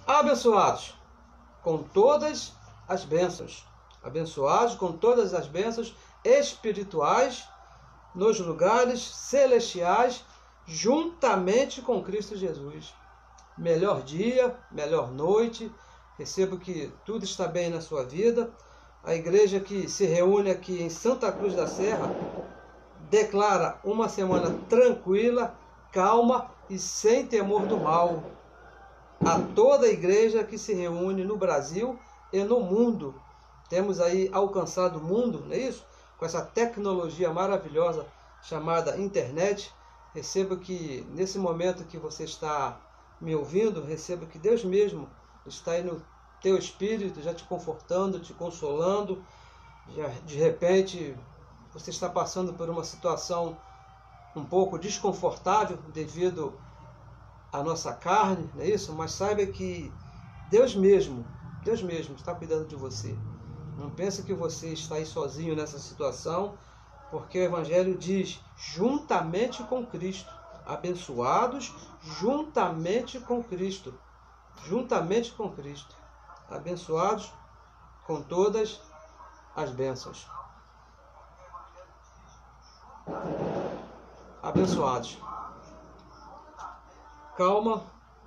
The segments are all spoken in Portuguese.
abençoados com todas as bênçãos, abençoados com todas as bênçãos espirituais nos lugares celestiais, juntamente com Cristo Jesus. Melhor dia, melhor noite, recebo que tudo está bem na sua vida. A igreja que se reúne aqui em Santa Cruz da Serra declara uma semana tranquila, calma e sem temor do mal. A toda a igreja que se reúne no Brasil e no mundo. Temos aí alcançado o mundo, não é isso? Com essa tecnologia maravilhosa chamada internet. Recebo que nesse momento que você está me ouvindo, recebo que Deus mesmo está aí no teu espírito, já te confortando, te consolando. Já, de repente você está passando por uma situação um pouco desconfortável devido à nossa carne, não é isso? Mas saiba que Deus mesmo está cuidando de você. Não pense que você está aí sozinho nessa situação, porque o Evangelho diz, juntamente com Cristo, abençoados juntamente com Cristo, juntamente com Cristo, abençoados com todas as bênçãos. Abençoados. Calma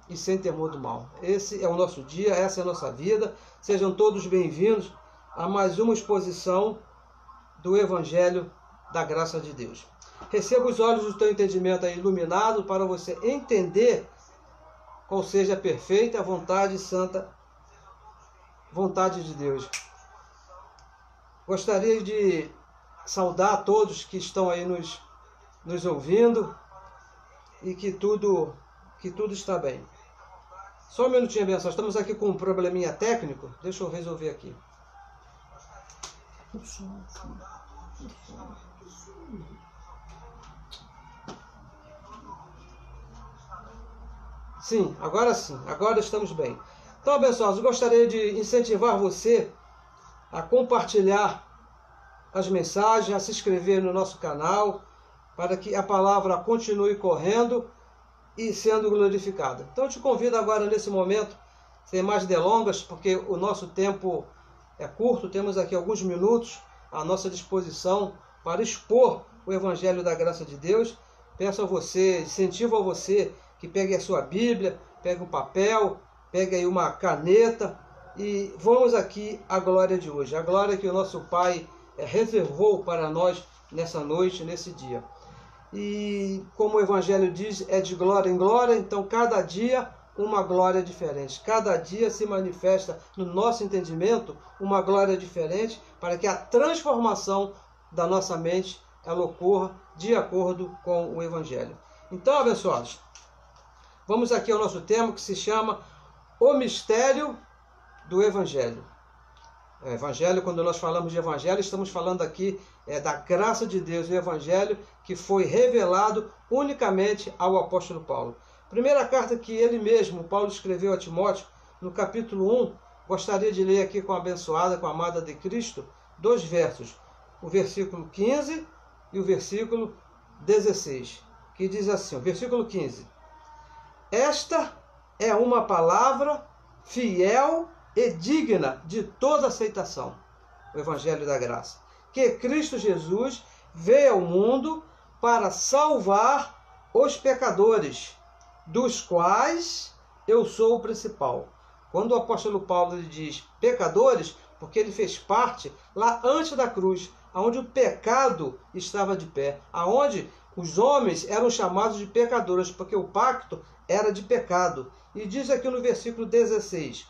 e sem temor do mal. Esse é o nosso dia, essa é a nossa vida. Sejam todos bem-vindos a mais uma exposição do Evangelho da Graça de Deus. Receba os olhos do teu entendimento aí iluminado para você entender qual seja a perfeita vontade santa, vontade de Deus. Gostaria de saudar a todos que estão aí nos ouvindo e que tudo está bem. Só um minutinho, abençoado. Estamos aqui com um probleminha técnico. Deixa eu resolver aqui. Sim, agora estamos bem. Então, abençoados, eu gostaria de incentivar você a compartilhar as mensagens, a se inscrever no nosso canal, para que a palavra continue correndo e sendo glorificada. Então eu te convido agora nesse momento, sem mais delongas, porque o nosso tempo é curto, temos aqui alguns minutos à nossa disposição para expor o Evangelho da Graça de Deus. Peço a você, incentivo a você que pegue a sua Bíblia, pegue um papel, pegue aí uma caneta e vamos aqui à glória de hoje, a glória que o nosso Pai reservou para nós nessa noite, nesse dia. E como o Evangelho diz, é de glória em glória, então cada dia uma glória diferente. Cada dia se manifesta no nosso entendimento uma glória diferente para que a transformação da nossa mente ela ocorra de acordo com o Evangelho. Então, abençoados, vamos aqui ao nosso tema que se chama O Mistério do Evangelho. Evangelho, quando nós falamos de Evangelho, estamos falando aqui da graça de Deus, o Evangelho que foi revelado unicamente ao apóstolo Paulo. Primeira carta que ele mesmo, Paulo, escreveu a Timóteo, no capítulo 1, gostaria de ler aqui com a abençoada, com a amada de Cristo, 2 versos, o versículo 15 e o versículo 16, que diz assim, o versículo 15, esta é uma palavra fiel e digna de toda aceitação, o Evangelho da Graça, que Cristo Jesus veio ao mundo para salvar os pecadores, dos quais eu sou o principal. Quando o apóstolo Paulo diz pecadores, porque ele fez parte lá antes da cruz, onde o pecado estava de pé, aonde os homens eram chamados de pecadores, porque o pacto era de pecado. E diz aqui no versículo 16,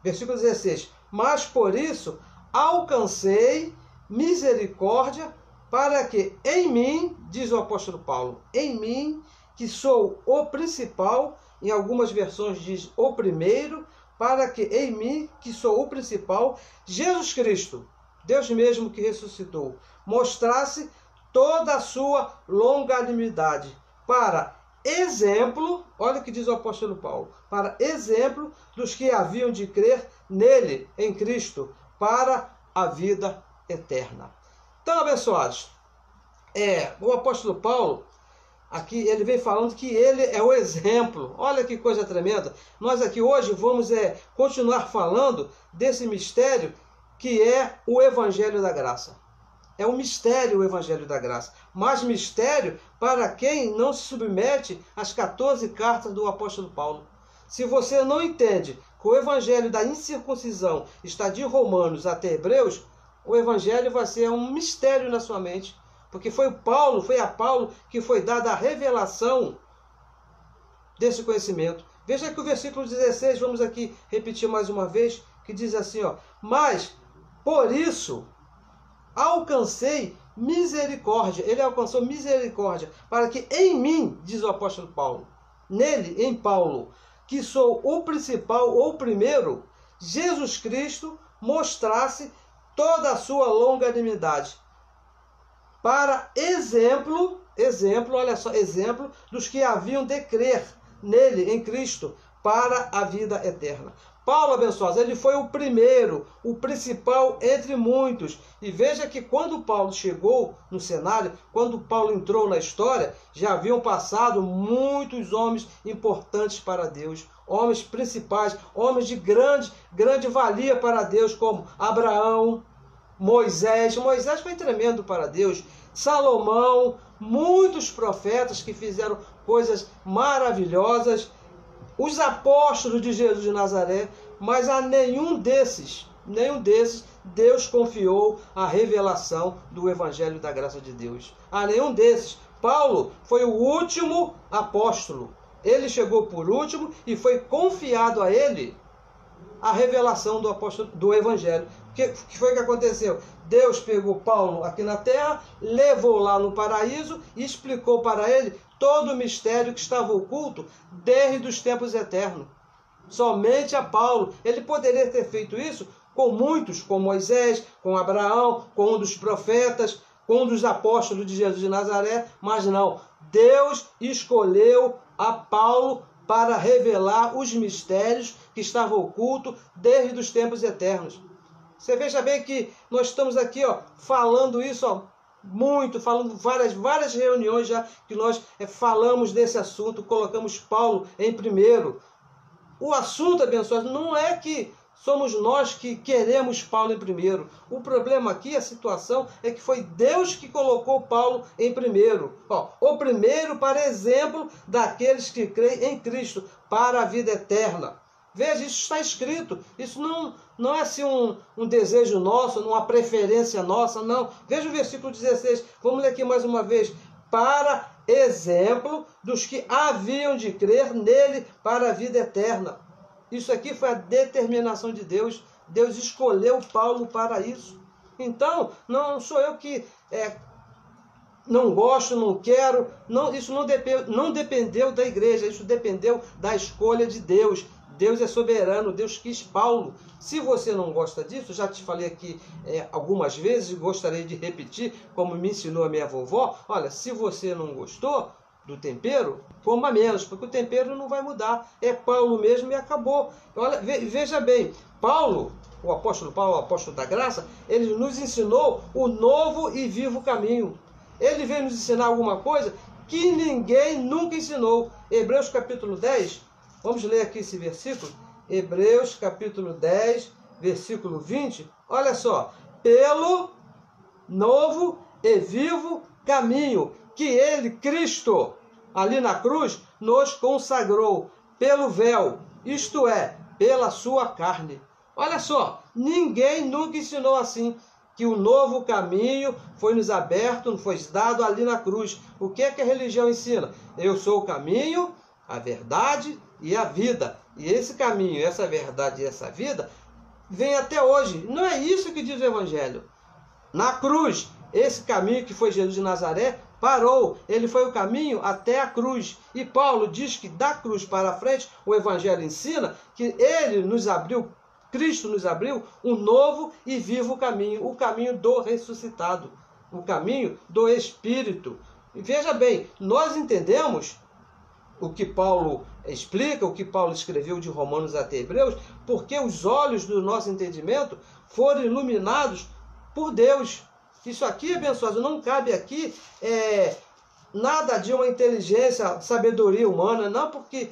versículo 16, mas por isso alcancei misericórdia para que em mim, diz o apóstolo Paulo, em mim, que sou o principal, em algumas versões diz o primeiro, para que em mim, que sou o principal, Jesus Cristo, Deus mesmo que ressuscitou, mostrasse toda a sua longanimidade, para exemplo, olha o que diz o apóstolo Paulo, para exemplo dos que haviam de crer nele, em Cristo, para a vida eterna. Então, abençoados, o apóstolo Paulo, Aqui ele vem falando que ele é o exemplo. Olha que coisa tremenda. Nós aqui hoje vamos continuar falando desse mistério que é o Evangelho da Graça. É um mistério o Evangelho da Graça. Mas mistério para quem não se submete às 14 cartas do apóstolo Paulo. Se você não entende que o Evangelho da incircuncisão está de Romanos até Hebreus, o Evangelho vai ser um mistério na sua mente. Porque foi a Paulo que foi dada a revelação desse conhecimento. Veja que o versículo 16, vamos aqui repetir mais uma vez, que diz assim, ó: mas, por isso, alcancei misericórdia. Ele alcançou misericórdia, para que em mim, diz o apóstolo Paulo, nele, em Paulo, que sou o principal ou o primeiro, Jesus Cristo mostrasse toda a sua longanimidade, para exemplo, olha só, exemplo dos que haviam de crer nele, em Cristo, para a vida eterna. Paulo, abençoado, ele foi o primeiro, o principal entre muitos. E veja que quando Paulo chegou no cenário, quando Paulo entrou na história, já haviam passado muitos homens importantes para Deus, homens principais, homens de grande valia para Deus, como Abraão, Moisés foi tremendo para Deus, Salomão, muitos profetas que fizeram coisas maravilhosas, os apóstolos de Jesus de Nazaré, mas a nenhum desses Deus confiou a revelação do Evangelho da Graça de Deus. A nenhum desses. Paulo foi o último apóstolo. Ele chegou por último e foi confiado a ele a revelação do Evangelho. O que foi que aconteceu? Deus pegou Paulo aqui na terra, levou lá no paraíso e explicou para ele todo o mistério que estava oculto desde os tempos eternos. Somente a Paulo. Ele poderia ter feito isso com muitos, com Moisés, com Abraão, com um dos profetas, com um dos apóstolos de Jesus de Nazaré, mas não. Deus escolheu a Paulo para revelar os mistérios que estavam ocultos desde os tempos eternos. Você veja bem que nós estamos aqui, falando isso, falando várias reuniões já que nós falamos desse assunto, colocamos Paulo em primeiro. O assunto, abençoado, não é que somos nós que queremos Paulo em primeiro. O problema aqui, a situação, é que foi Deus que colocou Paulo em primeiro. O primeiro para exemplo daqueles que creem em Cristo para a vida eterna. Veja, isso está escrito. Isso não é assim um desejo nosso, uma preferência nossa, não. Veja o versículo 16. Vamos ler aqui mais uma vez. Para exemplo dos que haviam de crer nele para a vida eterna. Isso aqui foi a determinação de Deus. Deus escolheu Paulo para isso. Então, não sou eu que não gosto, não quero. Não, isso não dependeu da igreja, isso dependeu da escolha de Deus. Deus é soberano, Deus quis Paulo. Se você não gosta disso, já te falei aqui algumas vezes, gostaria de repetir, como me ensinou a minha vovó. Olha, se você não gostou do tempero, coma menos, porque o tempero não vai mudar. É Paulo mesmo e acabou. Olha, veja bem, Paulo, o apóstolo Paulo, o apóstolo da graça, ele nos ensinou o novo e vivo caminho. Ele veio nos ensinar alguma coisa que ninguém nunca ensinou. Hebreus capítulo 10, vamos ler aqui esse versículo. Hebreus capítulo 10, versículo 20. Olha só. Pelo novo e vivo caminho que ele, Cristo, ali na cruz, nos consagrou pelo véu, isto é, pela sua carne. Olha só, ninguém nunca ensinou assim, que o novo caminho foi nos aberto, foi dado ali na cruz. O que é que a religião ensina? Eu sou o caminho, a verdade e a vida. E esse caminho, essa verdade e essa vida vem até hoje. Não é isso que diz o Evangelho. Na cruz, esse caminho que foi Jesus de Nazaré parou. Ele foi o caminho até a cruz. E Paulo diz que da cruz para frente, o Evangelho ensina que ele nos abriu, Cristo nos abriu um novo e vivo caminho. O caminho do ressuscitado. O caminho do Espírito. E veja bem, nós entendemos o que Paulo explica, o que Paulo escreveu de Romanos até Hebreus, porque os olhos do nosso entendimento foram iluminados por Deus. Isso aqui, abençoado, não cabe aqui nada de uma inteligência, sabedoria humana, não porque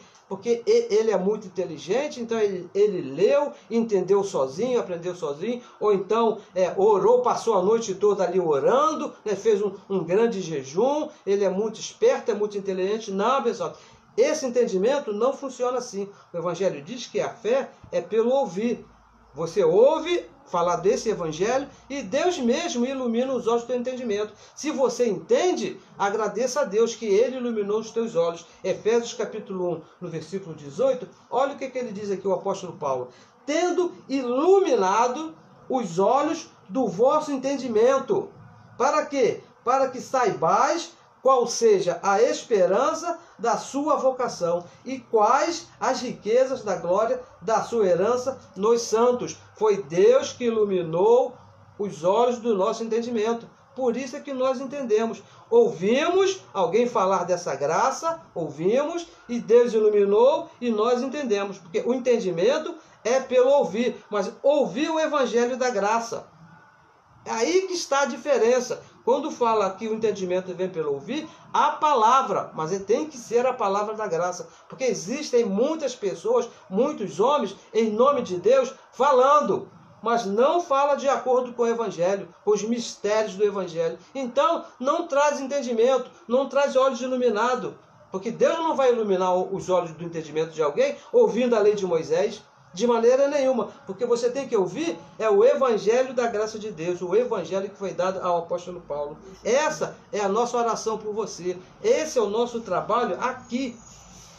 ele é muito inteligente, então ele leu, entendeu sozinho, aprendeu sozinho, ou então orou, passou a noite toda ali orando, né, fez um grande jejum, ele é muito esperto, é muito inteligente. Não, pessoal, esse entendimento não funciona assim. O Evangelho diz que a fé é pelo ouvir. Você ouve falar desse Evangelho e Deus mesmo ilumina os olhos do teu entendimento. Se você entende, agradeça a Deus que Ele iluminou os teus olhos. Efésios capítulo 1, no versículo 18, olha o que ele diz aqui, o apóstolo Paulo. Tendo iluminado os olhos do vosso entendimento. Para quê? Para que saibais qual seja a esperança da sua vocação e quais as riquezas da glória da sua herança nos santos. Foi Deus que iluminou os olhos do nosso entendimento. Por isso é que nós entendemos. Ouvimos alguém falar dessa graça, ouvimos, e Deus iluminou e nós entendemos. Porque o entendimento é pelo ouvir, mas ouvir o Evangelho da graça. É aí que está a diferença. Quando fala que o entendimento vem pelo ouvir, a palavra, mas tem que ser a palavra da graça. Porque existem muitas pessoas, muitos homens, em nome de Deus, falando, mas não fala de acordo com o Evangelho, com os mistérios do Evangelho. Então, não traz entendimento, não traz olhos iluminados. Porque Deus não vai iluminar os olhos do entendimento de alguém ouvindo a lei de Moisés. De maneira nenhuma, porque você tem que ouvir o Evangelho da graça de Deus, o Evangelho que foi dado ao apóstolo Paulo. Essa é a nossa oração por você. Esse é o nosso trabalho aqui,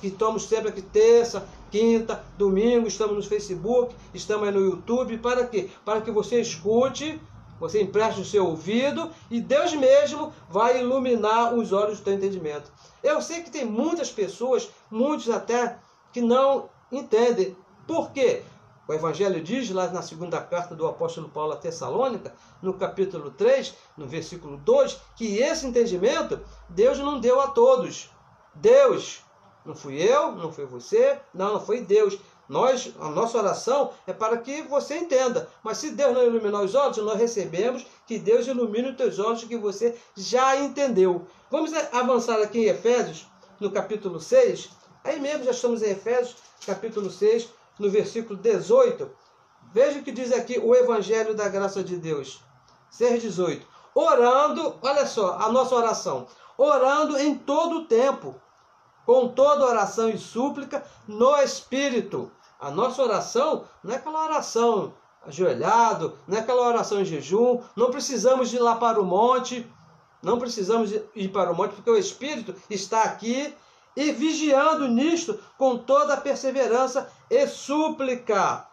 que estamos sempre aqui terça, quinta, domingo, estamos no Facebook, estamos aí no YouTube. Para quê? Para que você escute, você empreste o seu ouvido e Deus mesmo vai iluminar os olhos do teu entendimento. Eu sei que tem muitas pessoas, muitos até, que não entendem. Por quê? O Evangelho diz lá na segunda carta do apóstolo Paulo a Tessalônica, no capítulo 3, no versículo 2, que esse entendimento Deus não deu a todos. Deus, não fui eu, não foi você, não foi Deus. A nossa oração é para que você entenda. Mas se Deus não iluminar os olhos, nós recebemos que Deus ilumine os teus olhos, que você já entendeu. Vamos avançar aqui em Efésios, no capítulo 6. Aí mesmo já estamos em Efésios, capítulo 6, no versículo 18, veja o que diz aqui o Evangelho da graça de Deus. 6,18. Orando, olha só, a nossa oração. Orando em todo o tempo, com toda oração e súplica no Espírito. A nossa oração não é aquela oração ajoelhado, não é aquela oração em jejum. Não precisamos ir lá para o monte. Não precisamos ir para o monte, porque o Espírito está aqui e vigiando nisto com toda a perseverança e súplica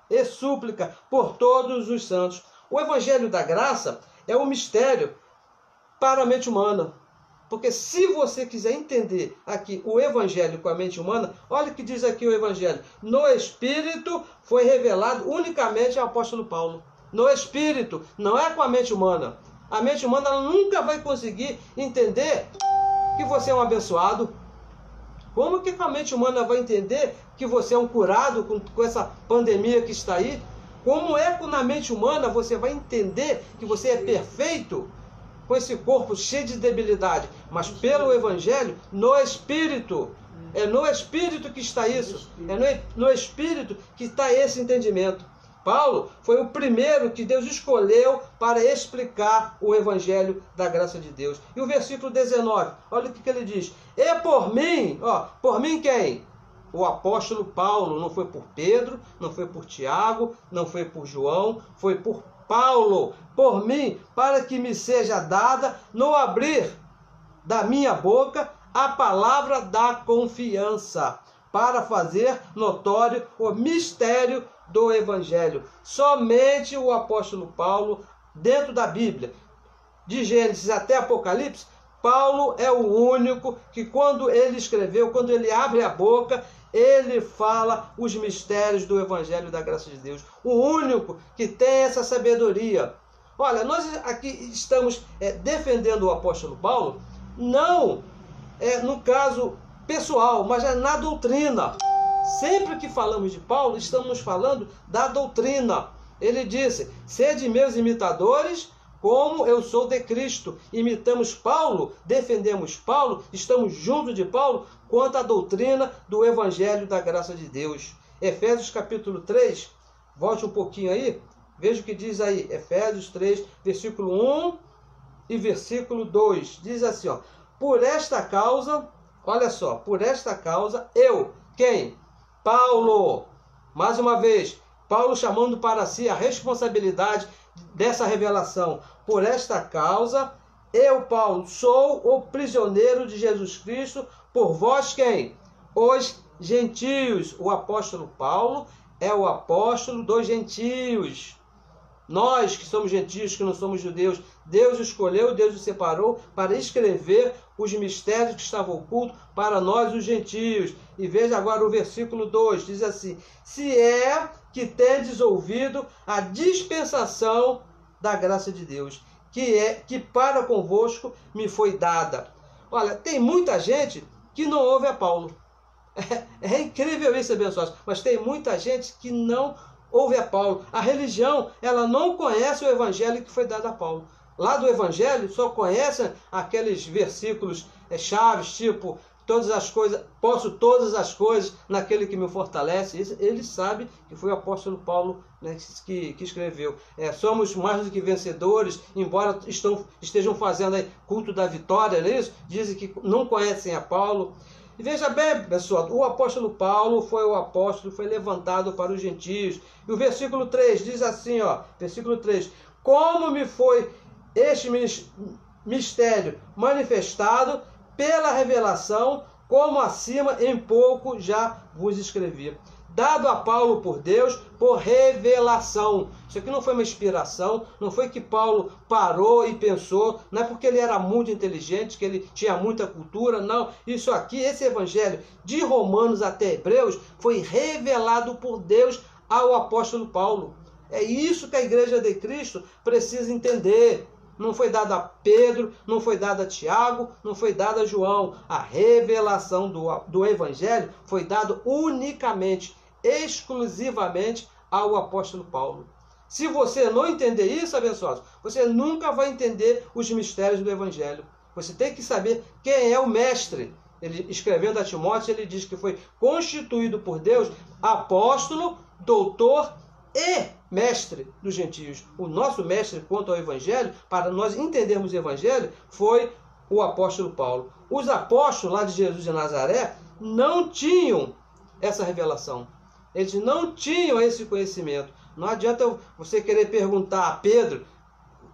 por todos os santos. O Evangelho da graça é um mistério para a mente humana. Porque se você quiser entender aqui o Evangelho com a mente humana, olha o que diz aqui o Evangelho. No Espírito foi revelado unicamente ao apóstolo Paulo. No Espírito, não é com a mente humana. A mente humana ela nunca vai conseguir entender que você é um abençoado. Como que a mente humana vai entender que você é um curado com essa pandemia que está aí? Como é que na mente humana você vai entender que você é perfeito com esse corpo cheio de debilidade? Mas pelo Evangelho, no Espírito. É no Espírito que está isso. É no Espírito que está esse entendimento. Paulo foi o primeiro que Deus escolheu para explicar o Evangelho da graça de Deus. E o versículo 19, olha o que ele diz. E por mim, por mim quem? O apóstolo Paulo. Não foi por Pedro, não foi por Tiago, não foi por João, foi por Paulo. Por mim, para que me seja dada no abrir da minha boca a palavra da confiança, para fazer notório o mistério do Evangelho. Somente o apóstolo Paulo, dentro da Bíblia, de Gênesis até Apocalipse, Paulo é o único que quando ele escreveu, quando ele abre a boca, ele fala os mistérios do Evangelho da graça de Deus. O único que tem essa sabedoria. Olha, nós aqui estamos defendendo o apóstolo Paulo, não no caso pessoal, mas na doutrina. Sempre que falamos de Paulo, estamos falando da doutrina. Ele disse, sede meus imitadores, como eu sou de Cristo. Imitamos Paulo, defendemos Paulo, estamos juntos de Paulo quanto à doutrina do Evangelho da graça de Deus. Efésios capítulo 3, volte um pouquinho aí, veja o que diz aí, Efésios 3, versículo 1 e versículo 2. Diz assim, ó, por esta causa, olha só, por esta causa eu, quem? Paulo, mais uma vez, Paulo chamando para si a responsabilidade dessa revelação. Por esta causa, eu, Paulo, sou o prisioneiro de Jesus Cristo, por vós quem? Os gentios. O apóstolo Paulo é o apóstolo dos gentios. Nós que somos gentios, que não somos judeus, Deus escolheu, Deus os separou para escrever os mistérios que estavam ocultos para nós, os gentios. E veja agora o versículo 2, diz assim, se é que tendes ouvido a dispensação da graça de Deus, que para convosco me foi dada. Olha, tem muita gente que não ouve a Paulo. É incrível isso, abençoados, mas tem muita gente que não ouve a Paulo. A religião, ela não conhece o evangelho que foi dado a Paulo. Lá do evangelho só conhecem aqueles versículos chaves, tipo, todas as coisas, posso todas as coisas naquele que me fortalece. Ele sabe que foi o apóstolo Paulo, né, que escreveu. Somos mais do que vencedores, embora estejam fazendo aí culto da vitória, não é isso? Dizem que não conhecem a Paulo. E veja bem, pessoal, o apóstolo Paulo foi o apóstolo, foi levantado para os gentios. E o versículo 3 diz assim, ó, versículo 3, como me foi este mistério manifestado pela revelação, como acima em pouco já vos escrevi. Dado a Paulo por Deus, por revelação. Isso aqui não foi uma inspiração, não foi que Paulo parou e pensou, não é porque ele era muito inteligente, que ele tinha muita cultura, não. Isso aqui, esse evangelho de Romanos até Hebreus, foi revelado por Deus ao apóstolo Paulo. É isso que a igreja de Cristo precisa entender. Não foi dado a Pedro, não foi dado a Tiago, não foi dado a João. A revelação do evangelho foi dado unicamente, exclusivamente ao apóstolo Paulo. Se você não entender isso, abençoados, você nunca vai entender os mistérios do evangelho. Você tem que saber quem é o mestre. Ele, escrevendo a Timóteo, ele diz que foi constituído por Deus apóstolo, doutor e mestre dos gentios. O nosso mestre quanto ao evangelho, para nós entendermos o evangelho, foi o apóstolo Paulo. Os apóstolos lá de Jesus de Nazaré não tinham essa revelação. Eles não tinham esse conhecimento. Não adianta você querer perguntar a Pedro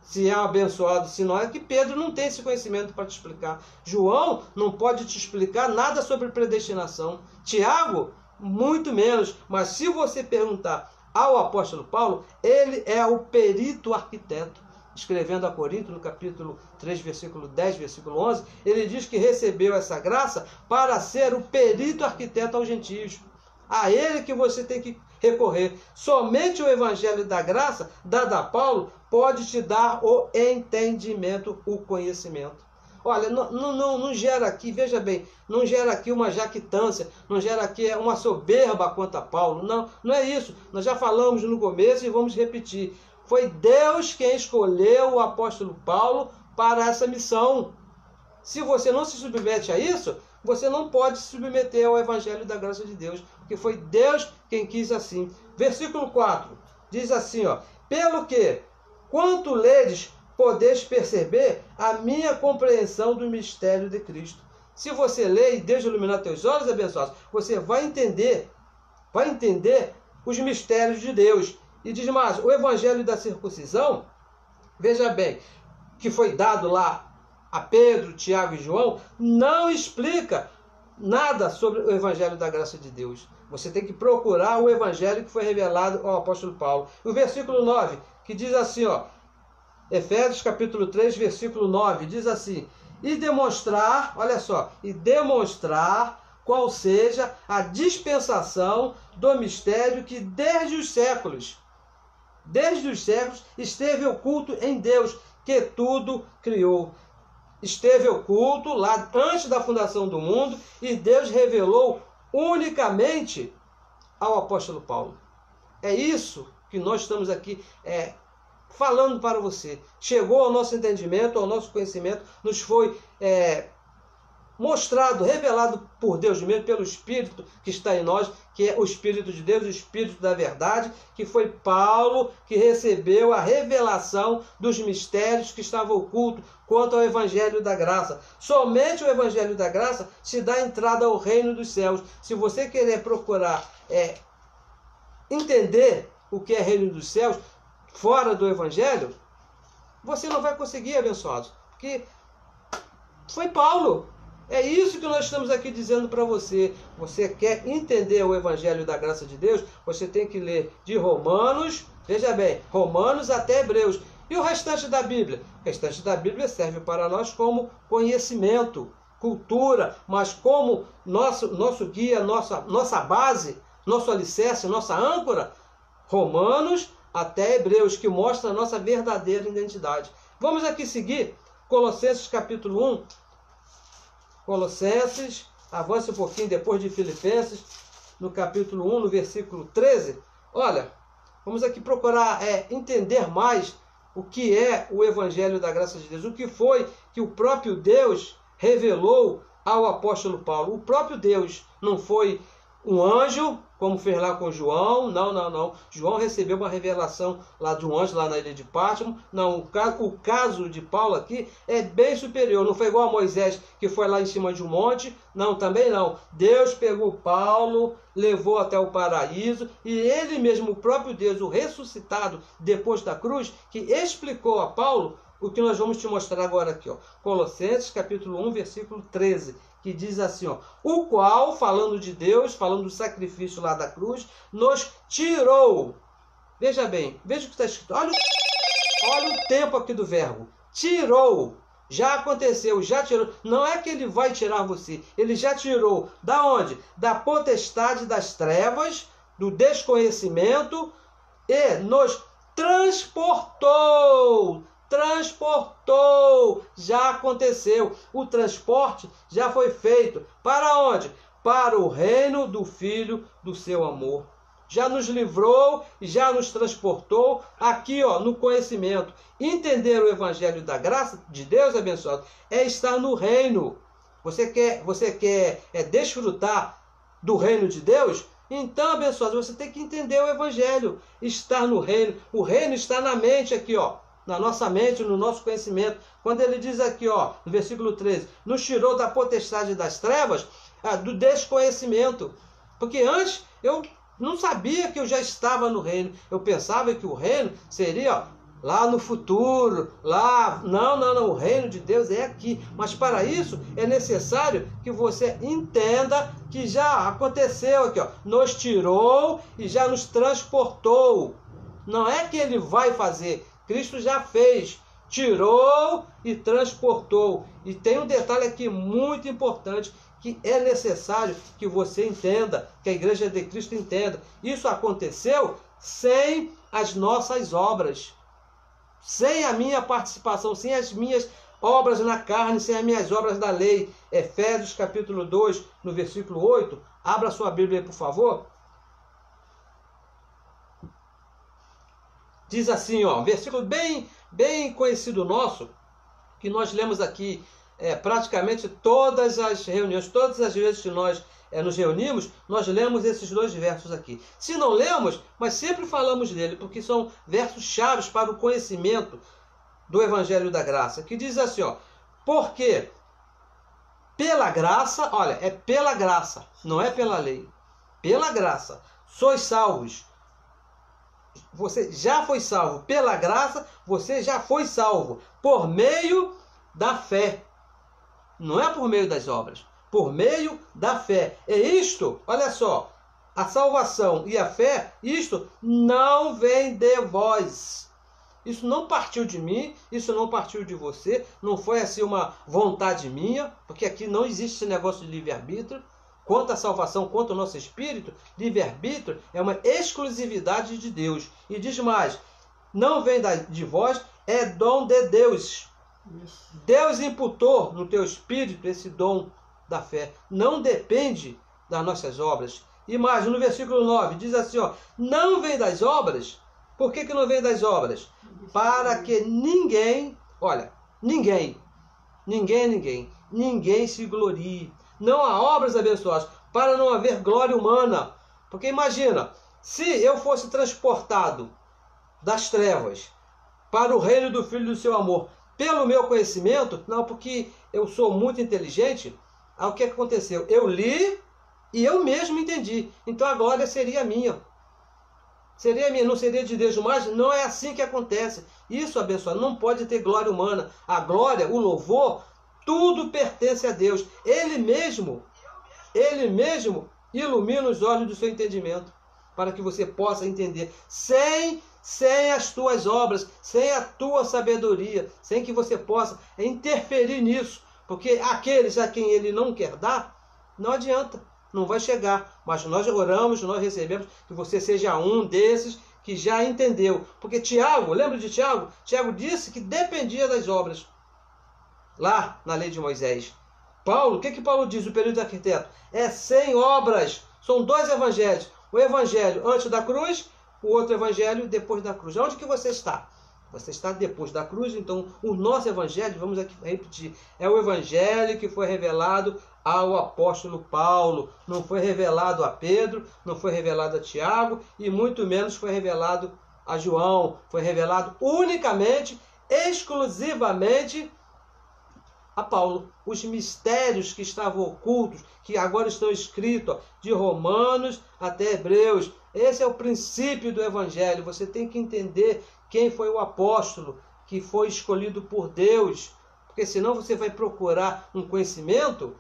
se é abençoado, se não é, que Pedro não tem esse conhecimento para te explicar. João não pode te explicar nada sobre predestinação. Tiago, muito menos. Mas se você perguntar ao apóstolo Paulo, ele é o perito arquiteto. Escrevendo a Corinto, no capítulo 3, versículo 10, versículo 11, ele diz que recebeu essa graça para ser o perito arquiteto aos gentios. A ele que você tem que recorrer. Somente o evangelho da graça, dado a Paulo, pode te dar o entendimento, o conhecimento. Olha, não gera aqui, veja bem, não gera aqui uma jactância, não gera aqui uma soberba quanto a Paulo. Não é isso. Nós já falamos no começo e vamos repetir. Foi Deus quem escolheu o apóstolo Paulo para essa missão. Se você não se submete a isso, você não pode se submeter ao evangelho da graça de Deus, porque foi Deus quem quis assim. Versículo 4 diz assim, ó, pelo que, quanto ledes, podeis perceber a minha compreensão do mistério de Cristo. Se você lê e Deus iluminar teus olhos, abençoados, você vai entender os mistérios de Deus. E diz mais, o evangelho da circuncisão, veja bem, que foi dado lá a Pedro, Tiago e João, não explica nada sobre o evangelho da graça de Deus. Você tem que procurar o evangelho que foi revelado ao apóstolo Paulo. O versículo 9, que diz assim, ó, Efésios capítulo 3, versículo 9, diz assim, e demonstrar, olha só, e demonstrar qual seja a dispensação do mistério que desde os séculos esteve oculto em Deus, que tudo criou. Esteve oculto lá antes da fundação do mundo e Deus revelou unicamente ao apóstolo Paulo. É isso que nós estamos aqui falando para você. Chegou ao nosso entendimento, ao nosso conhecimento, nos foi mostrado, revelado por Deus mesmo, pelo Espírito que está em nós, que é o Espírito de Deus, o Espírito da verdade, que foi Paulo que recebeu a revelação dos mistérios que estavam ocultos quanto ao Evangelho da Graça. Somente o Evangelho da Graça te dá entrada ao reino dos céus. Se você querer procurar entender o que é reino dos céus fora do Evangelho, você não vai conseguir, abençoados, porque foi Paulo. É isso que nós estamos aqui dizendo para você. Você quer entender o Evangelho da Graça de Deus? Você tem que ler de Romanos, veja bem, Romanos até Hebreus. E o restante da Bíblia? O restante da Bíblia serve para nós como conhecimento, cultura, mas como nosso guia, nossa base, nosso alicerce, nossa âncora, Romanos até Hebreus, que mostra a nossa verdadeira identidade. Vamos aqui seguir Colossenses capítulo 1. Colossenses, avance um pouquinho depois de Filipenses, no capítulo 1, no versículo 13. Olha, vamos aqui procurar entender mais o que é o Evangelho da Graça de Deus, o que foi que o próprio Deus revelou ao apóstolo Paulo. O próprio Deus, não foi um anjo, como fez lá com João, não. João recebeu uma revelação lá de um anjo lá na ilha de Pátimo. Não, o caso de Paulo aqui é bem superior. Não foi igual a Moisés, que foi lá em cima de um monte. Não, também não. Deus pegou Paulo, levou até o paraíso, e ele mesmo, o próprio Deus, o ressuscitado depois da cruz, que explicou a Paulo o que nós vamos te mostrar agora aqui, ó. Colossenses capítulo 1, versículo 13. Que diz assim, ó, o qual, falando de Deus, falando do sacrifício lá da cruz, nos tirou. Veja bem, veja o que está escrito. Olha o tempo aqui do verbo. Tirou. Já aconteceu, já tirou. Não é que ele vai tirar você. Ele já tirou. Da onde? Da potestade das trevas, do desconhecimento, e nos transportou. Já aconteceu, o transporte já foi feito. Para onde? Para o reino do Filho do seu amor. Já nos livrou e já nos transportou aqui, ó, no conhecimento. Entender o Evangelho da Graça de Deus, abençoado, é estar no reino. Você quer desfrutar do reino de Deus? Então, abençoado, você tem que entender o Evangelho, estar no reino. O reino está na mente aqui, ó. Na nossa mente, no nosso conhecimento. Quando ele diz aqui, ó, no versículo 13, nos tirou da potestade das trevas, do desconhecimento. Porque antes eu não sabia que eu já estava no reino. Eu pensava que o reino seria, ó, lá no futuro, lá. Não, o reino de Deus é aqui. Mas para isso é necessário que você entenda que já aconteceu aqui, ó. Nos tirou e já nos transportou. Não é que ele vai fazer. Cristo já fez, tirou e transportou. E tem um detalhe aqui muito importante, que é necessário que você entenda, que a Igreja de Cristo entenda. Isso aconteceu sem as nossas obras, sem a minha participação, sem as minhas obras na carne, sem as minhas obras da lei. Efésios capítulo 2, no versículo 8. Abra sua Bíblia aí, por favor. Diz assim, ó, um versículo bem conhecido nosso, que nós lemos aqui praticamente todas as reuniões, todas as vezes que nós nos reunimos, nós lemos esses dois versos aqui. Se não lemos, mas sempre falamos dele, porque são versos chaves para o conhecimento do Evangelho da Graça, que diz assim, ó, porque pela graça, olha, é pela graça, não é pela lei, pela graça, sois salvos. Você já foi salvo. Pela graça, você já foi salvo. Por meio da fé. Não é por meio das obras. Por meio da fé. E isto, olha só, a salvação e a fé, isto não vem de vós. Isso não partiu de mim, isso não partiu de você, não foi assim uma vontade minha, porque aqui não existe esse negócio de livre-arbítrio. Quanto à salvação, quanto ao nosso espírito, livre-arbítrio é uma exclusividade de Deus. E diz mais, não vem de vós, é dom de Deus. Isso. Deus imputou no teu espírito esse dom da fé. Não depende das nossas obras. E mais, no versículo 9, diz assim, ó, não vem das obras, Por que não vem das obras? Para que ninguém, olha, ninguém se glorie. Não há obras abençoadas, para não haver glória humana. Porque imagina, se eu fosse transportado das trevas para o reino do Filho do seu amor, pelo meu conhecimento, não porque eu sou muito inteligente, o que aconteceu? Eu li e eu mesmo entendi. Então a glória seria minha. Seria minha, não seria de Deus, mas não é assim que acontece. Isso, abençoado, não pode ter glória humana. A glória, o louvor, tudo pertence a Deus. Ele mesmo ilumina os olhos do seu entendimento, para que você possa entender, sem as tuas obras, sem a tua sabedoria, sem que você possa interferir nisso, porque aqueles a quem ele não quer dar, não adianta, não vai chegar. Mas nós oramos, nós recebemos, que você seja um desses que já entendeu. Porque Tiago, lembra de Tiago? Tiago disse que dependia das obras, lá na lei de Moisés. Paulo, o que Paulo diz, o período arquiteto? É sem obras. São dois evangelhos. O evangelho antes da cruz, o outro evangelho depois da cruz. Onde que você está? Você está depois da cruz. Então, o nosso evangelho, vamos aqui repetir, é o evangelho que foi revelado ao apóstolo Paulo. Não foi revelado a Pedro, não foi revelado a Tiago, e muito menos foi revelado a João. Foi revelado unicamente, exclusivamente a Paulo. Os mistérios que estavam ocultos, que agora estão escritos, de Romanos até Hebreus. Esse é o princípio do evangelho. Você tem que entender quem foi o apóstolo que foi escolhido por Deus, porque senão você vai procurar um conhecimento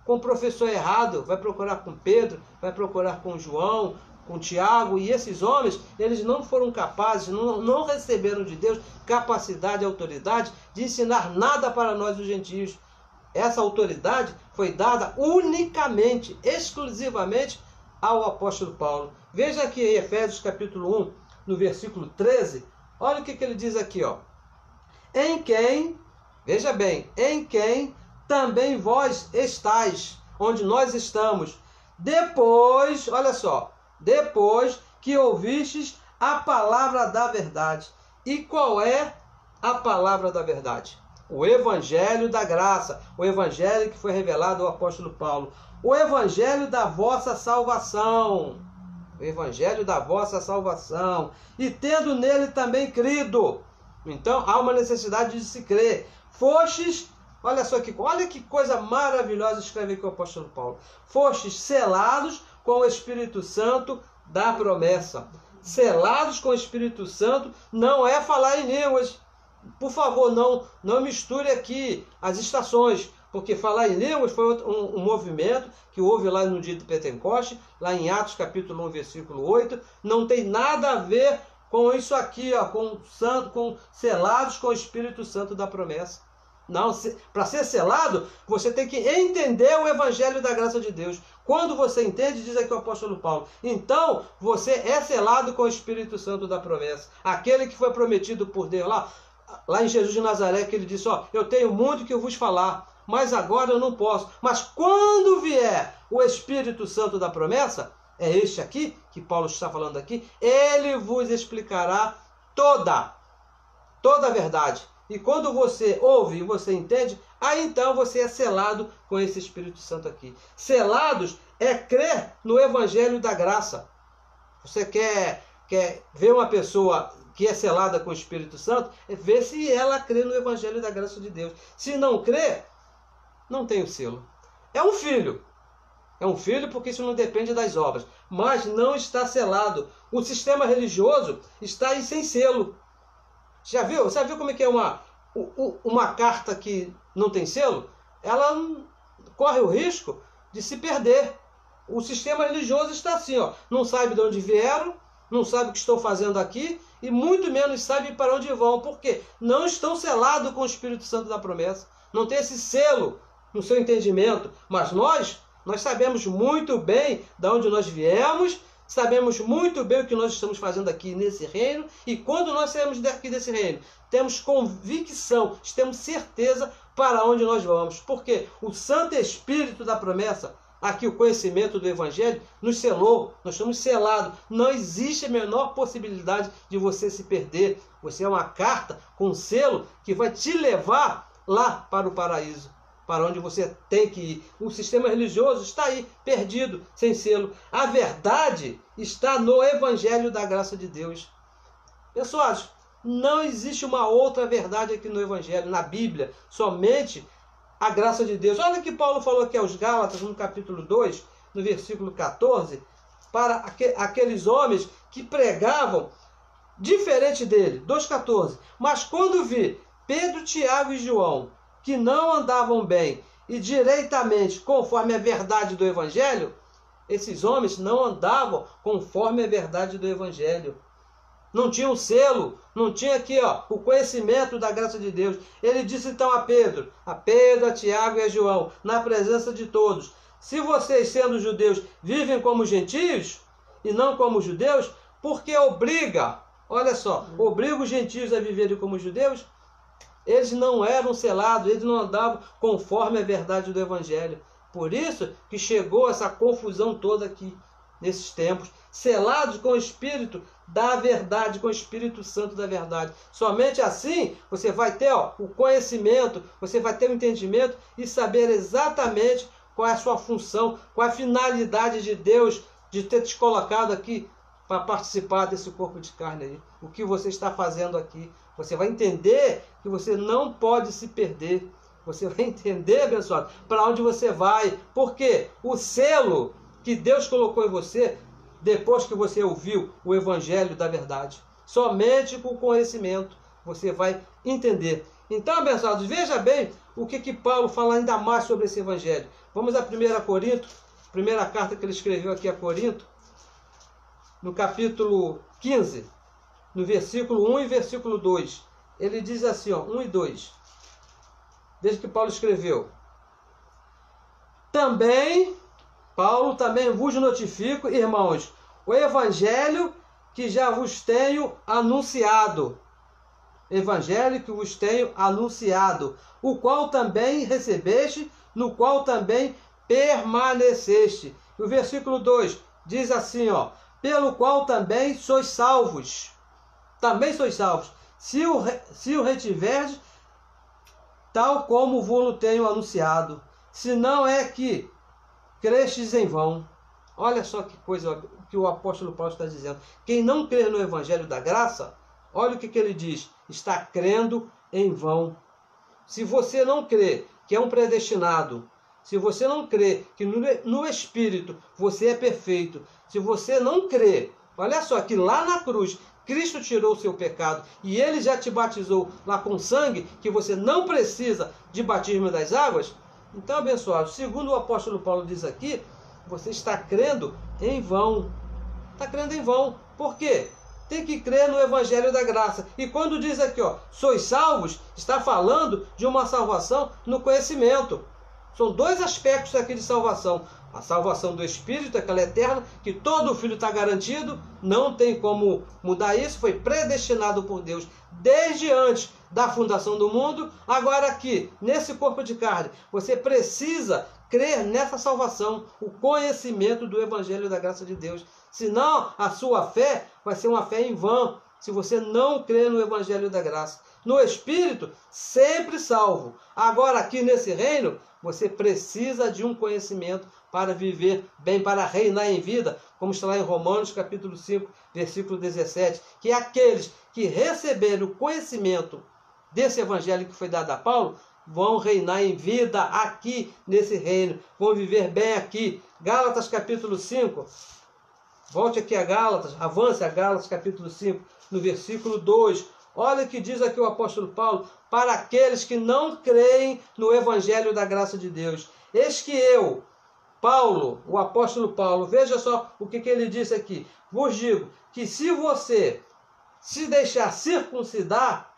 com o professor errado, vai procurar com Pedro, vai procurar com João, com Tiago, e esses homens, eles não foram capazes, não receberam de Deus capacidade e autoridade de ensinar nada para nós os gentios. Essa autoridade foi dada unicamente, exclusivamente ao apóstolo Paulo. Veja aqui em Efésios capítulo 1, no versículo 13, olha o que ele diz aqui, ó. Em quem, veja bem, em quem também vós estáis, onde nós estamos, depois, olha só, depois que ouvistes a palavra da verdade. E qual é a palavra da verdade? O evangelho da graça, o evangelho que foi revelado ao apóstolo Paulo, o evangelho da vossa salvação, o evangelho da vossa salvação, e tendo nele também crido. Então há uma necessidade de se crer. Fostes, olha só que, olha que coisa maravilhosa escreve aqui o apóstolo Paulo. Fostes selados com o Espírito Santo da promessa. Selados com o Espírito Santo não é falar em línguas. Por favor, não misture aqui as estações, porque falar em línguas foi um movimento que houve lá no dia de Pentecoste, lá em Atos capítulo 1, versículo 8. Não tem nada a ver com isso aqui, ó, com selados com o Espírito Santo da promessa. Não, para ser selado, você tem que entender o evangelho da graça de Deus. Quando você entende, diz aqui o apóstolo Paulo, então você é selado com o Espírito Santo da promessa. Aquele que foi prometido por Deus lá em Jesus de Nazaré, que ele disse, ó, eu tenho muito que eu vos falar, mas agora eu não posso. Mas quando vier o Espírito Santo da promessa, é este aqui, que Paulo está falando aqui, ele vos explicará toda a verdade. E quando você ouve e você entende, aí então você é selado com esse Espírito Santo aqui. Selados é crer no evangelho da graça. Você quer ver uma pessoa que é selada com o Espírito Santo, é ver se ela crê no evangelho da graça de Deus. Se não crê, não tem o selo. É um filho. É um filho porque isso não depende das obras. Mas não está selado. O sistema religioso está aí sem selo. Já viu? Você viu como é que é uma carta que não tem selo? Ela corre o risco de se perder. O sistema religioso está assim, ó, não sabe de onde vieram, não sabe o que estão fazendo aqui e muito menos sabe para onde vão. Por quê? Não estão selados com o Espírito Santo da promessa. Não tem esse selo no seu entendimento. Mas nós sabemos muito bem de onde nós viemos, sabemos muito bem o que nós estamos fazendo aqui nesse reino, e quando nós saímos daqui desse reino, temos convicção, temos certeza para onde nós vamos. Porque o Santo Espírito da promessa aqui o conhecimento do Evangelho nos selou, nós estamos selados. Não existe a menor possibilidade de você se perder. Você é uma carta com selo que vai te levar lá para o paraíso, para onde você tem que ir. O sistema religioso está aí, perdido, sem selo. A verdade está no Evangelho da graça de Deus. Pessoal, não existe uma outra verdade aqui no Evangelho, na Bíblia, somente a graça de Deus. Olha o que Paulo falou aqui aos Gálatas, no capítulo 2, no versículo 14, para aqueles homens que pregavam diferente dele. 2,14. Mas quando vi Pedro, Tiago e João, que não andavam bem e direitamente conforme a verdade do Evangelho, esses homens não andavam conforme a verdade do Evangelho. Não tinha um selo, não tinha aqui o conhecimento da graça de Deus. Ele disse então a Pedro, a Tiago e a João, na presença de todos: se vocês, sendo judeus, vivem como gentios e não como judeus, porque obriga os gentios a viverem como judeus? Eles não eram selados, eles não andavam conforme a verdade do Evangelho. Por isso que chegou essa confusão toda aqui, nesses tempos. Selados com o Espírito da verdade, com o Espírito Santo da verdade. Somente assim você vai ter o conhecimento, você vai ter o entendimento e saber exatamente qual é a sua função, qual é a finalidade de Deus de ter te colocado aqui para participar desse corpo de carne aí. O que você está fazendo aqui. Você vai entender que você não pode se perder. Você vai entender, abençoado, para onde você vai. Porque o selo que Deus colocou em você, depois que você ouviu o Evangelho da verdade, somente com o conhecimento você vai entender. Então, abençoados, veja bem o que Paulo fala ainda mais sobre esse Evangelho. Vamos a 1 Corinto, primeira carta que ele escreveu aqui a Corinto, no capítulo 15, no versículo 1 e versículo 2. Ele diz assim, 1 e 2. Desde que Paulo escreveu: Paulo também vos notifico, irmãos, o evangelho que já vos tenho anunciado. Evangelho que vos tenho anunciado, o qual também recebeste, no qual também permaneceste. E o versículo 2 diz assim, pelo qual também sois salvos. Também sois salvos, se o retiverdes, tal como vos tenho anunciado. Se não é que crestes em vão. Olha só que coisa que o apóstolo Paulo está dizendo. Quem não crê no Evangelho da graça, olha o que ele diz: está crendo em vão. Se você não crê que é um predestinado, se você não crê que no Espírito você é perfeito, se você não crê, olha só, que lá na cruz Cristo tirou o seu pecado e Ele já te batizou lá com sangue, que você não precisa de batismo das águas, então, abençoado, segundo o apóstolo Paulo diz aqui, você está crendo em vão. Está crendo em vão. Por quê? Tem que crer no Evangelho da graça. E quando diz aqui, sois salvos, está falando de uma salvação no conhecimento. São dois aspectos aqui de salvação. A salvação do Espírito, aquela eterna, que todo filho está garantido, não tem como mudar isso, foi predestinado por Deus desde antes da fundação do mundo. Agora aqui, nesse corpo de carne, você precisa crer nessa salvação, o conhecimento do Evangelho da graça de Deus. Senão, a sua fé vai ser uma fé em vão, se você não crer no Evangelho da graça. No Espírito, sempre salvo. Agora, aqui nesse reino, você precisa de um conhecimento para viver bem, para reinar em vida, como está lá em Romanos, capítulo 5, versículo 17, que aqueles que receberam o conhecimento desse Evangelho que foi dado a Paulo, vão reinar em vida aqui nesse reino, vão viver bem aqui. Gálatas, capítulo 5, volte aqui a Gálatas, avance a Gálatas, capítulo 5, no versículo 2, olha o que diz aqui o apóstolo Paulo: para aqueles que não creem no Evangelho da graça de Deus. Eis que eu, Paulo, o apóstolo Paulo, veja só o que ele disse aqui: vos digo que se você se deixar circuncidar,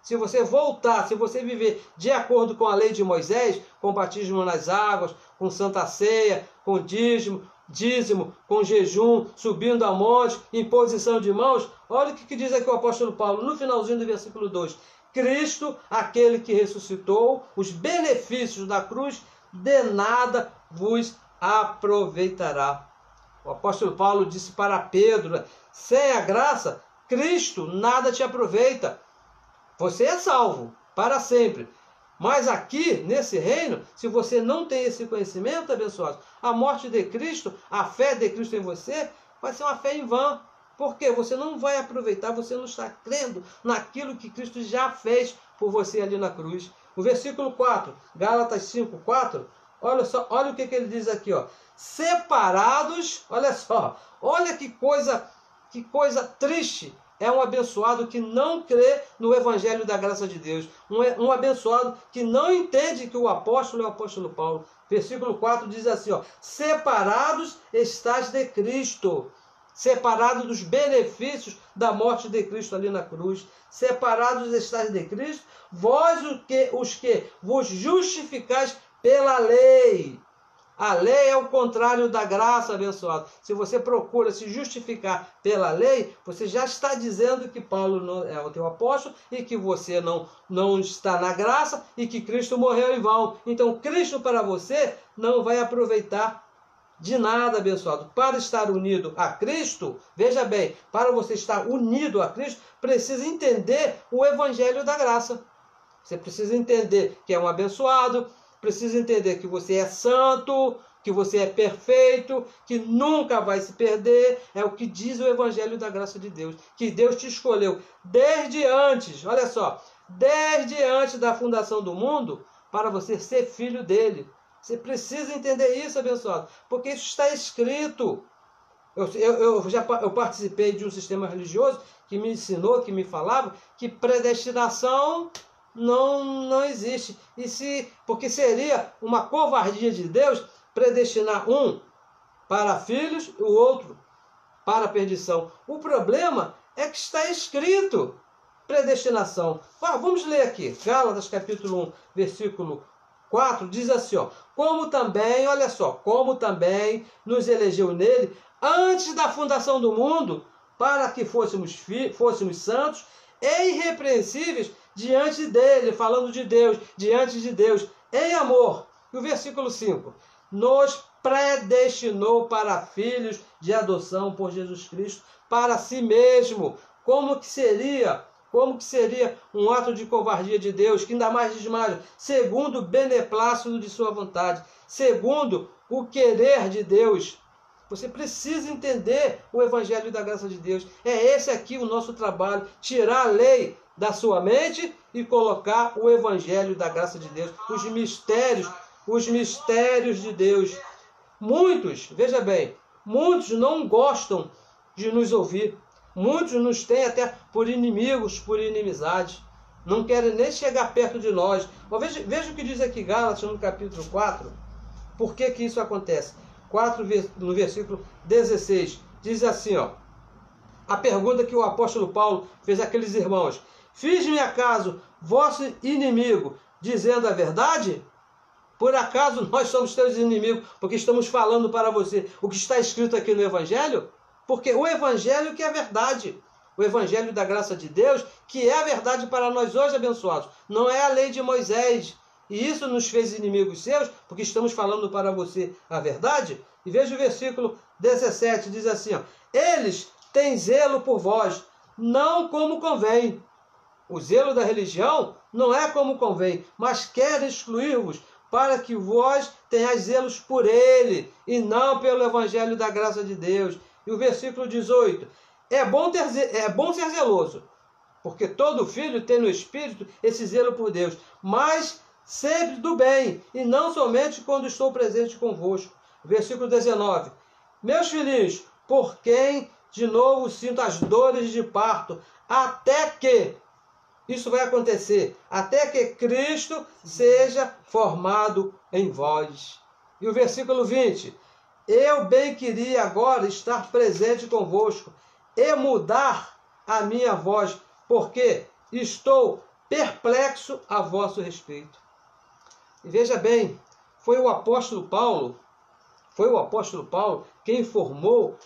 se você voltar, se você viver de acordo com a lei de Moisés, com batismo nas águas, com santa ceia, com dízimo, com jejum, subindo a monte, imposição de mãos, olha o que diz aqui o apóstolo Paulo, no finalzinho do versículo 2. Cristo, aquele que ressuscitou, os benefícios da cruz, de nada vos aproveitará. O apóstolo Paulo disse para Pedro, sem a graça, Cristo nada te aproveita. Você é salvo para sempre. Mas aqui, nesse reino, se você não tem esse conhecimento, abençoado, a morte de Cristo, a fé de Cristo em você, vai ser uma fé em vão. Porque você não vai aproveitar, você não está crendo naquilo que Cristo já fez por você ali na cruz. O versículo 4, Gálatas 5, 4, olha só, olha o que ele diz aqui, ó. Separados, olha só, olha que coisa triste. É um abençoado que não crê no Evangelho da graça de Deus. Um abençoado que não entende que o apóstolo é o apóstolo Paulo. Versículo 4 diz assim, ó, separados estás de Cristo. Separados dos benefícios da morte de Cristo ali na cruz. Separados estás de Cristo, vós os que vos justificais pela lei. A lei é o contrário da graça, abençoado. Se você procura se justificar pela lei, você já está dizendo que Paulo não é o teu apóstolo e que você não está na graça e que Cristo morreu em vão. Então, Cristo para você não vai aproveitar de nada, abençoado. Para estar unido a Cristo, veja bem, para você estar unido a Cristo, precisa entender o Evangelho da graça. Você precisa entender que é um abençoado, precisa entender que você é santo, que você é perfeito, que nunca vai se perder. É o que diz o Evangelho da graça de Deus. Que Deus te escolheu desde antes, olha só, desde antes da fundação do mundo, para você ser filho dele. Você precisa entender isso, abençoado, porque isso está escrito. Eu participei de um sistema religioso que me ensinou, que me falava que predestinação não existe. Porque seria uma covardia de Deus predestinar um para filhos e o outro para a perdição. O problema é que está escrito predestinação. Vamos ler aqui, Gálatas capítulo 1, versículo 4, diz assim, ó, como também, olha só, como também nos elegeu nele antes da fundação do mundo, para que fôssemos santos e irrepreensíveis diante dele, falando de Deus, diante de Deus, em amor. E o versículo 5, nos predestinou para filhos de adoção por Jesus Cristo, para si mesmo. Como que seria um ato de covardia de Deus, que ainda mais diz mais, segundo o beneplácito de sua vontade, segundo o querer de Deus. Você precisa entender o Evangelho da graça de Deus. É esse aqui o nosso trabalho, tirar a lei da sua mente e colocar o Evangelho da graça de Deus, os mistérios de Deus. Muitos, veja bem, muitos não gostam de nos ouvir. Muitos nos têm até por inimigos, por inimizade. Não querem nem chegar perto de nós. Veja o que diz aqui Gálatas no capítulo 4. Por que isso acontece? 4, no versículo 16. Diz assim, ó. A pergunta que o apóstolo Paulo fez àqueles irmãos. Fiz-me acaso vosso inimigo, dizendo a verdade? Por acaso nós somos teus inimigos, porque estamos falando para você o que está escrito aqui no Evangelho? Porque o Evangelho que é a verdade, o Evangelho da graça de Deus, que é a verdade para nós hoje, abençoados, não é a lei de Moisés. E isso nos fez inimigos seus, porque estamos falando para você a verdade. E veja o versículo 17, diz assim, ó, eles têm zelo por vós, não como convém. O zelo da religião não é como convém, mas quer excluir-vos, para que vós tenhais zelos por ele, e não pelo Evangelho da graça de Deus. E o versículo 18, é bom ser zeloso, porque todo filho tem no Espírito esse zelo por Deus, mas sempre do bem, e não somente quando estou presente convosco. Versículo 19, meus filhinhos, por quem de novo sinto as dores de parto, até que, isso vai acontecer, até que Cristo seja formado em vós. E o versículo 20, eu bem queria agora estar presente convosco e mudar a minha voz, porque estou perplexo a vosso respeito. E veja bem, foi o apóstolo Paulo quem formou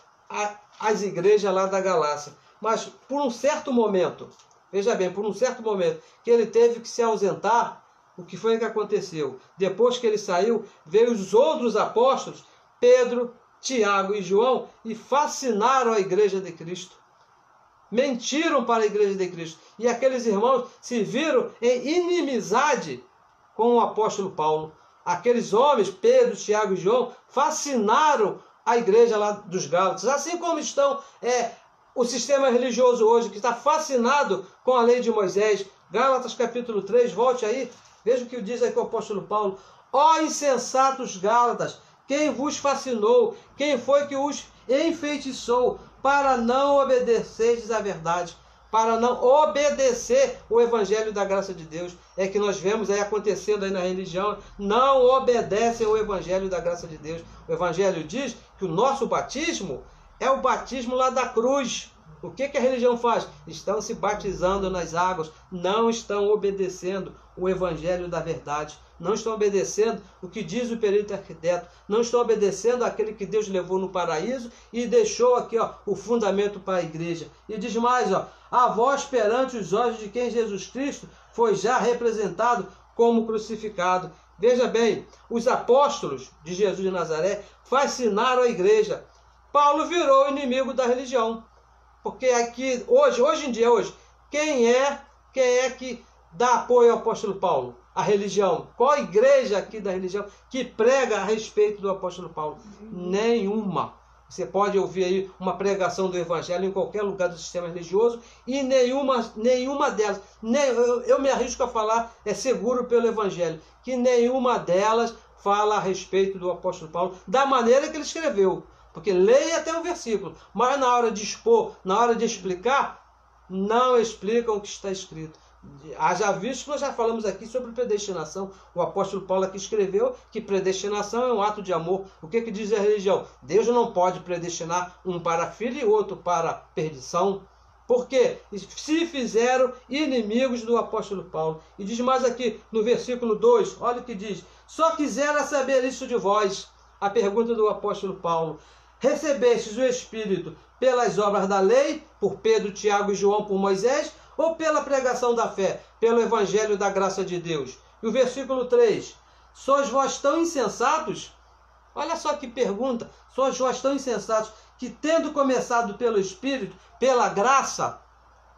as igrejas lá da Galácia. Mas por um certo momento, veja bem, por um certo momento que ele teve que se ausentar, o que foi que aconteceu? Depois que ele saiu, veio os outros apóstolos Pedro, Tiago e João e fascinaram a igreja de Cristo. Mentiram para a igreja de Cristo. E aqueles irmãos se viram em inimizade com o apóstolo Paulo. Aqueles homens, Pedro, Tiago e João, fascinaram a igreja lá dos Gálatas. Assim como estão o sistema religioso hoje, que está fascinado com a lei de Moisés. Gálatas capítulo 3, volte aí, veja o que diz aqui o apóstolo Paulo. Ó insensatos Gálatas, quem vos fascinou? Quem foi que os enfeitiçou para não obedecerdes à verdade? Para não obedecer o evangelho da graça de Deus. É que nós vemos aí acontecendo aí na religião. Não obedecem o evangelho da graça de Deus. O evangelho diz que o nosso batismo é o batismo lá da cruz. O que a religião faz? Estão se batizando nas águas. Não estão obedecendo o evangelho da verdade. Não estão obedecendo o que diz o perito arquiteto. Não estão obedecendo aquele que Deus levou no paraíso e deixou aqui o fundamento para a igreja. E diz mais, a vós perante os olhos de quem Jesus Cristo foi já representado como crucificado. Veja bem, os apóstolos de Jesus de Nazaré fascinaram a igreja. Paulo virou inimigo da religião. Porque aqui, hoje em dia, quem é que dá apoio ao apóstolo Paulo? A religião. Qual a igreja aqui da religião que prega a respeito do apóstolo Paulo? Nenhuma. Você pode ouvir aí uma pregação do evangelho em qualquer lugar do sistema religioso e nenhuma delas, eu me arrisco a falar, é seguro pelo evangelho, que nenhuma delas fala a respeito do apóstolo Paulo da maneira que ele escreveu. Porque leia até o versículo, mas na hora de expor, na hora de explicar, não explicam o que está escrito. Haja visto que nós já falamos aqui sobre predestinação. O apóstolo Paulo aqui escreveu que predestinação é um ato de amor. O que diz a religião? Deus não pode predestinar um para filho e outro para perdição. Por quê? Se fizeram inimigos do apóstolo Paulo. E diz mais aqui no versículo 2, olha o que diz. Só quisera saber isso de vós. A pergunta do apóstolo Paulo. Recebestes o Espírito pelas obras da lei, por Pedro, Tiago e João, por Moisés, ou pela pregação da fé, pelo evangelho da graça de Deus? E o versículo 3, sois vós tão insensatos? Olha só que pergunta, sois vós tão insensatos, que tendo começado pelo Espírito, pela graça,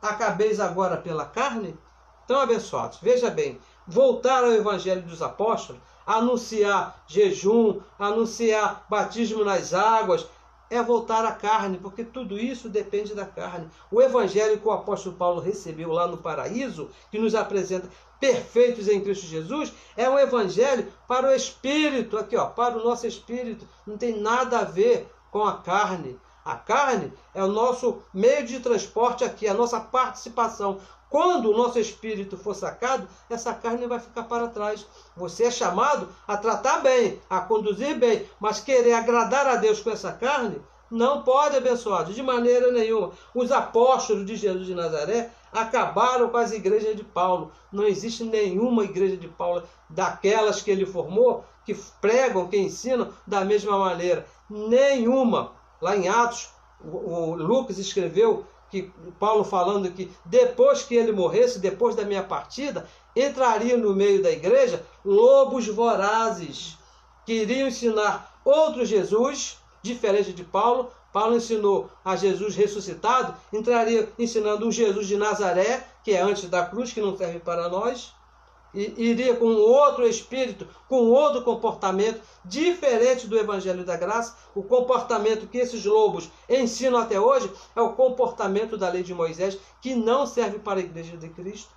acabeis agora pela carne? Então, abençoados, veja bem, voltar ao evangelho dos apóstolos, anunciar jejum, anunciar batismo nas águas, é voltar à carne, porque tudo isso depende da carne. O evangelho que o apóstolo Paulo recebeu lá no paraíso, que nos apresenta perfeitos em Cristo Jesus, é um evangelho para o espírito, aqui para o nosso espírito, não tem nada a ver com a carne. A carne é o nosso meio de transporte aqui, a nossa participação. Quando o nosso espírito for sacado, essa carne vai ficar para trás. Você é chamado a tratar bem, a conduzir bem, mas querer agradar a Deus com essa carne, não pode, abençoado, de maneira nenhuma. Os apóstolos de Jesus de Nazaré acabaram com as igrejas de Paulo. Não existe nenhuma igreja de Paulo daquelas que ele formou, que pregam, que ensinam da mesma maneira. Nenhuma. Lá em Atos, o Lucas escreveu que Paulo falando que depois que ele morresse, depois da minha partida, entraria no meio da igreja lobos vorazes, que iriam ensinar outro Jesus, diferente de Paulo. Paulo ensinou a Jesus ressuscitado, entraria ensinando um Jesus de Nazaré, que é antes da cruz, que não serve para nós, e iria com outro espírito, com outro comportamento, diferente do Evangelho da Graça. O comportamento que esses lobos ensinam até hoje é o comportamento da lei de Moisés, que não serve para a igreja de Cristo.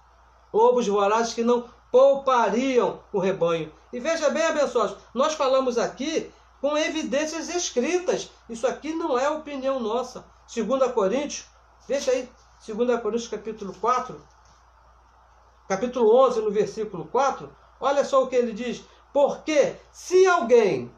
Lobos vorazes que não poupariam o rebanho. E veja bem, abençoados, nós falamos aqui com evidências escritas. Isso aqui não é opinião nossa. 2 Coríntios, veja aí, 2 Coríntios capítulo 4, capítulo 11, no versículo 4, olha só o que ele diz. Porque se alguém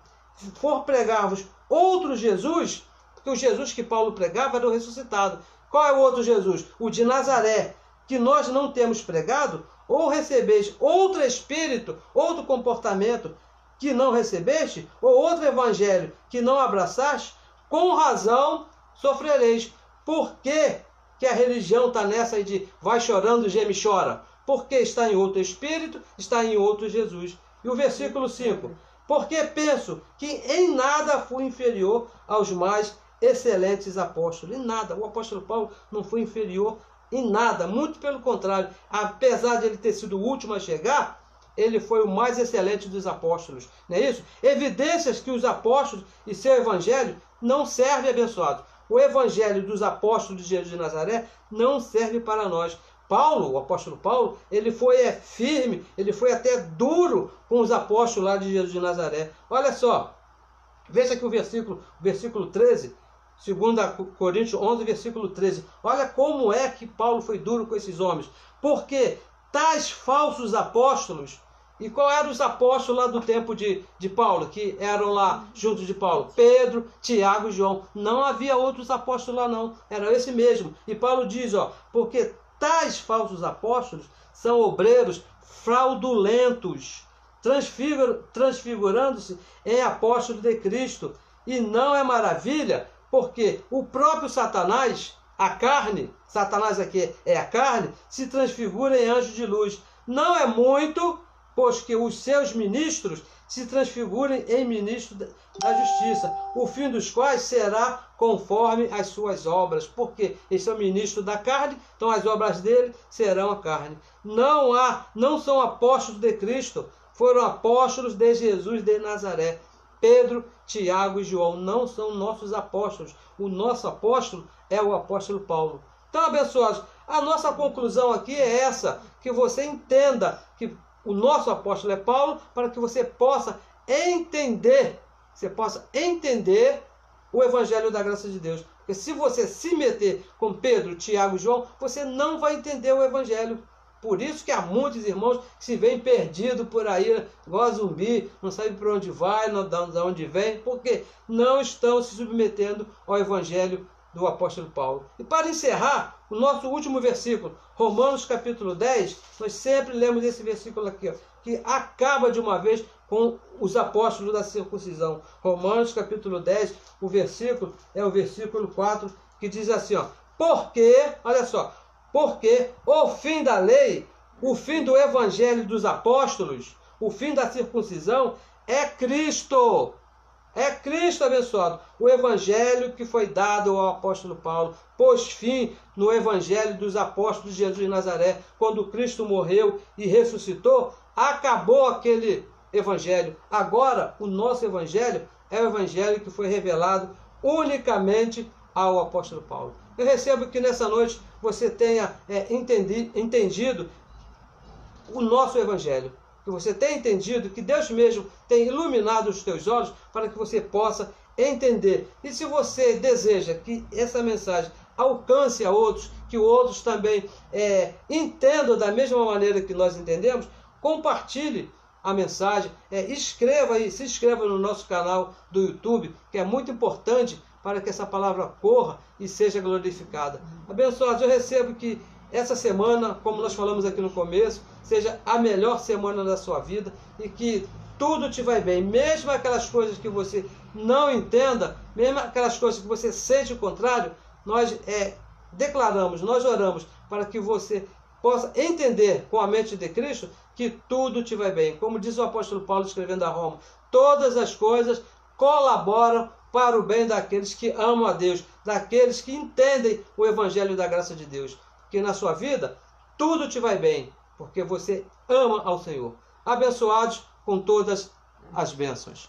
for pregar-vos outro Jesus, porque o Jesus que Paulo pregava era o ressuscitado. Qual é o outro Jesus? O de Nazaré, que nós não temos pregado, ou recebeis outro espírito, outro comportamento que não recebeste, ou outro evangelho que não abraçaste, com razão sofrereis. Por que a religião está nessa de vai chorando, geme e chora? Porque está em outro espírito, está em outro Jesus. E o versículo 5, porque penso que em nada fui inferior aos mais excelentes apóstolos. Em nada. O apóstolo Paulo não foi inferior em nada, muito pelo contrário. Apesar de ele ter sido o último a chegar, ele foi o mais excelente dos apóstolos. Não é isso? Evidências que os apóstolos e seu evangelho não servem, abençoados. O evangelho dos apóstolos de Jesus de Nazaré não serve para nós. Paulo, o apóstolo Paulo, ele foi firme, ele foi até duro com os apóstolos lá de Jesus de Nazaré. Olha só, veja aqui o versículo 13, 2 Coríntios 11, versículo 13. Olha como é que Paulo foi duro com esses homens. Porque tais falsos apóstolos, e qual eram os apóstolos lá do tempo de Paulo, que eram lá juntos de Paulo? Pedro, Tiago e João. Não havia outros apóstolos lá não, era esse mesmo. E Paulo diz, ó, porque tais falsos apóstolos são obreiros fraudulentos, transfigurando-se em apóstolos de Cristo. E não é maravilha, porque o próprio Satanás, a carne, Satanás aqui é a carne, se transfigura em anjo de luz. Não é muito, pois que os seus ministros se transfigurem em ministros da justiça, o fim dos quais será conforme as suas obras. Porque eles são ministros da carne, então as obras dele serão a carne. Não são apóstolos de Cristo, foram apóstolos de Jesus de Nazaré. Pedro, Tiago e João não são nossos apóstolos. O nosso apóstolo é o apóstolo Paulo. Então, abençoados, a nossa conclusão aqui é essa, que você entenda que o nosso apóstolo é Paulo, para que você possa entender o evangelho da graça de Deus. Porque se você se meter com Pedro, Tiago e João, você não vai entender o evangelho. Por isso que há muitos irmãos que se veem perdidos por aí, igual zumbi, não sabem para onde vai, não de onde vem, porque não estão se submetendo ao evangelho do apóstolo Paulo. E para encerrar, o nosso último versículo, Romanos capítulo 10, nós sempre lemos esse versículo aqui, ó, que acaba de uma vez com os apóstolos da circuncisão. Romanos capítulo 10, o versículo é o versículo 4, que diz assim, ó, porque, olha só, porque o fim da lei, o fim do evangelho dos apóstolos, o fim da circuncisão é Cristo. É Cristo, abençoado. O evangelho que foi dado ao apóstolo Paulo pôs fim no evangelho dos apóstolos de Jesus de Nazaré. Quando Cristo morreu e ressuscitou, acabou aquele evangelho. Agora, o nosso evangelho é o evangelho que foi revelado unicamente ao apóstolo Paulo. Eu recebo que nessa noite você tenha entendido o nosso evangelho. Que você tenha entendido, que Deus mesmo tem iluminado os teus olhos para que você possa entender. E se você deseja que essa mensagem alcance a outros, que outros também entendam da mesma maneira que nós entendemos, compartilhe a mensagem, se inscreva no nosso canal do YouTube, que é muito importante para que essa palavra corra e seja glorificada. Abençoados, eu recebo que essa semana, como nós falamos aqui no começo, seja a melhor semana da sua vida e que tudo te vai bem, mesmo aquelas coisas que você não entenda, mesmo aquelas coisas que você sente o contrário, nós declaramos, nós oramos para que você possa entender com a mente de Cristo que tudo te vai bem. Como diz o apóstolo Paulo escrevendo a Roma, todas as coisas colaboram para o bem daqueles que amam a Deus, daqueles que entendem o evangelho da graça de Deus. Que na sua vida tudo te vai bem, porque você ama ao Senhor. Abençoados com todas as bênçãos.